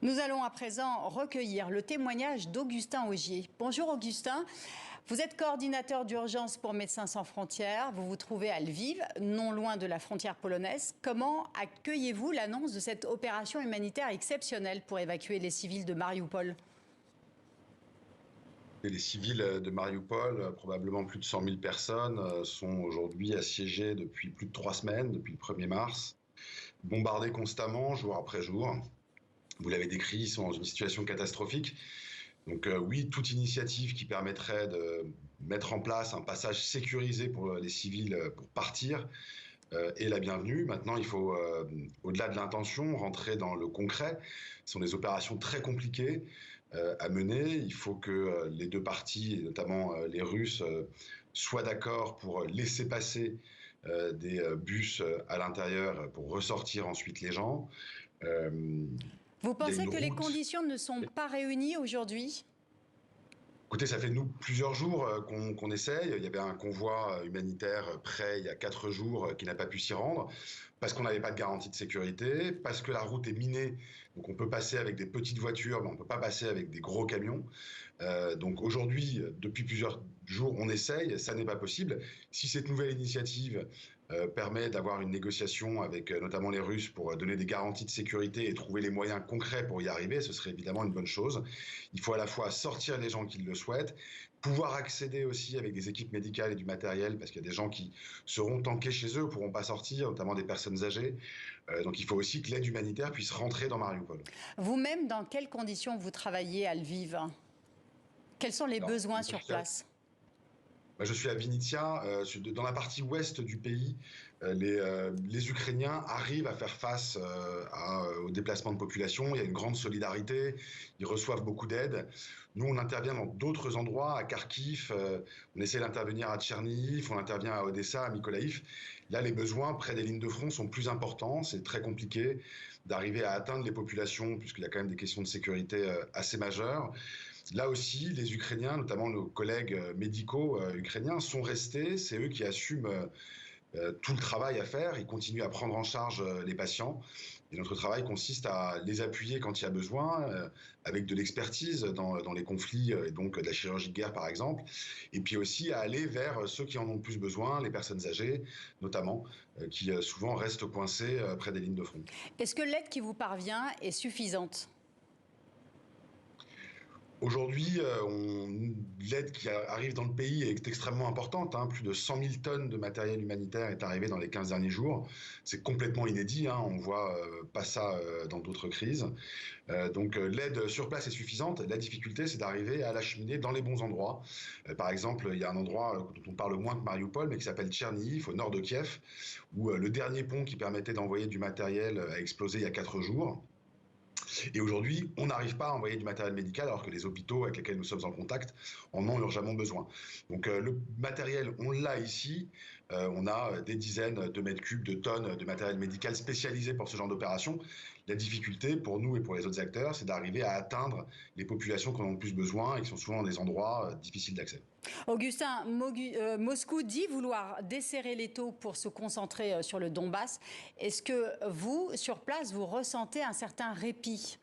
Nous allons à présent recueillir le témoignage d'Augustin Augier. Bonjour Augustin, vous êtes coordinateur d'urgence pour Médecins sans frontières. Vous vous trouvez à Lviv, non loin de la frontière polonaise. Comment accueillez-vous l'annonce de cette opération humanitaire exceptionnelle pour évacuer les civils de Mariupol ? Les civils de Mariupol, probablement plus de 100 000 personnes, sont aujourd'hui assiégés depuis plus de 3 semaines, depuis le 1er mars, bombardés constamment, jour après jour. Vous l'avez décrit, ils sont dans une situation catastrophique. Donc oui, toute initiative qui permettrait de mettre en place un passage sécurisé pour les civils pour partir est la bienvenue. Maintenant, il faut, au-delà de l'intention, rentrer dans le concret. Ce sont des opérations très compliquées à mener. Il faut que les deux parties, et notamment les Russes, soient d'accord pour laisser passer des bus à l'intérieur pour ressortir ensuite les gens. Vous pensez que les conditions ne sont pas réunies aujourd'hui ? Écoutez, ça fait nous plusieurs jours qu'on essaye. Il y avait un convoi humanitaire prêt il y a 4 jours qui n'a pas pu s'y rendre parce qu'on n'avait pas de garantie de sécurité, parce que la route est minée. Donc on peut passer avec des petites voitures, mais on ne peut pas passer avec des gros camions. Donc aujourd'hui, depuis plusieurs jours, on essaye. Ça n'est pas possible. Si cette nouvelle initiative permet d'avoir une négociation avec notamment les Russes pour donner des garanties de sécurité et trouver les moyens concrets pour y arriver, ce serait évidemment une bonne chose. Il faut à la fois sortir les gens qui le souhaitent, pouvoir accéder aussi avec des équipes médicales et du matériel, parce qu'il y a des gens qui seront tankés chez eux, ne pourront pas sortir, notamment des personnes âgées. Donc il faut aussi que l'aide humanitaire puisse rentrer dans Mariupol. Vous-même, dans quelles conditions vous travaillez à Lviv ? Quels sont les besoins sur place ? Je suis à Vinnytsia, dans la partie ouest du pays. Les Ukrainiens arrivent à faire face au déplacement de population. Il y a une grande solidarité, ils reçoivent beaucoup d'aide. Nous, on intervient dans d'autres endroits, à Kharkiv, on essaie d'intervenir à Tchernihiv, on intervient à Odessa, à Mykolaïv. Là, les besoins près des lignes de front sont plus importants. C'est très compliqué d'arriver à atteindre les populations, puisqu'il y a quand même des questions de sécurité assez majeures. Là aussi, les Ukrainiens, notamment nos collègues médicaux ukrainiens, sont restés. C'est eux qui assument tout le travail à faire. Ils continuent à prendre en charge les patients. Et notre travail consiste à les appuyer quand il y a besoin, avec de l'expertise dans les conflits, et donc de la chirurgie de guerre par exemple. Et puis aussi à aller vers ceux qui en ont le plus besoin, les personnes âgées notamment, qui souvent restent coincées près des lignes de front. Est-ce que l'aide qui vous parvient est suffisante ? Aujourd'hui, l'aide qui arrive dans le pays est extrêmement importante. Plus de 100 000 tonnes de matériel humanitaire est arrivé dans les 15 derniers jours. C'est complètement inédit. On ne voit pas ça dans d'autres crises. Donc l'aide sur place est suffisante. La difficulté, c'est d'arriver à l'acheminer dans les bons endroits. Par exemple, il y a un endroit dont on parle moins que Mariupol, mais qui s'appelle Tchernihiv, au nord de Kiev, où le dernier pont qui permettait d'envoyer du matériel a explosé il y a 4 jours. Et aujourd'hui, on n'arrive pas à envoyer du matériel médical alors que les hôpitaux avec lesquels nous sommes en contact en ont urgemment besoin. Donc le matériel, on l'a ici. On a des dizaines de mètres cubes, de tonnes de matériel médical spécialisé pour ce genre d'opération. La difficulté pour nous et pour les autres acteurs, c'est d'arriver à atteindre les populations qui en ont le plus besoin et qui sont souvent dans des endroits difficiles d'accès. Augustin, Moscou dit vouloir desserrer l'étau pour se concentrer sur le Donbass. Est-ce que vous, sur place, vous ressentez un certain répit ?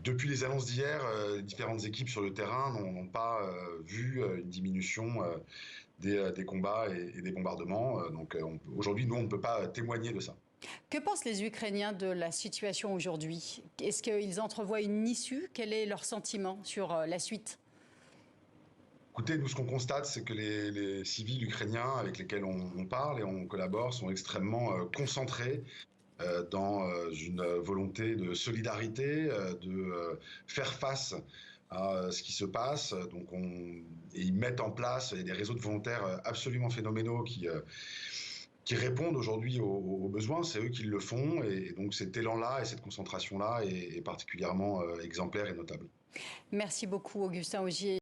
Depuis les annonces d'hier, les différentes équipes sur le terrain n'ont pas vu une diminution des combats et des bombardements. Donc aujourd'hui, nous, on ne peut pas témoigner de ça. Que pensent les Ukrainiens de la situation aujourd'hui ? Est-ce qu'ils entrevoient une issue ? Quel est leur sentiment sur la suite ? Écoutez, nous, ce qu'on constate, c'est que les civils ukrainiens avec lesquels on parle et on collabore sont extrêmement concentrés dans une volonté de solidarité, de faire face à ce qui se passe. Donc et ils mettent en place des réseaux de volontaires absolument phénoménaux qui répondent aujourd'hui aux besoins. C'est eux qui le font. Et donc cet élan-là et cette concentration-là est particulièrement exemplaire et notable. Merci beaucoup, Augustin Augier.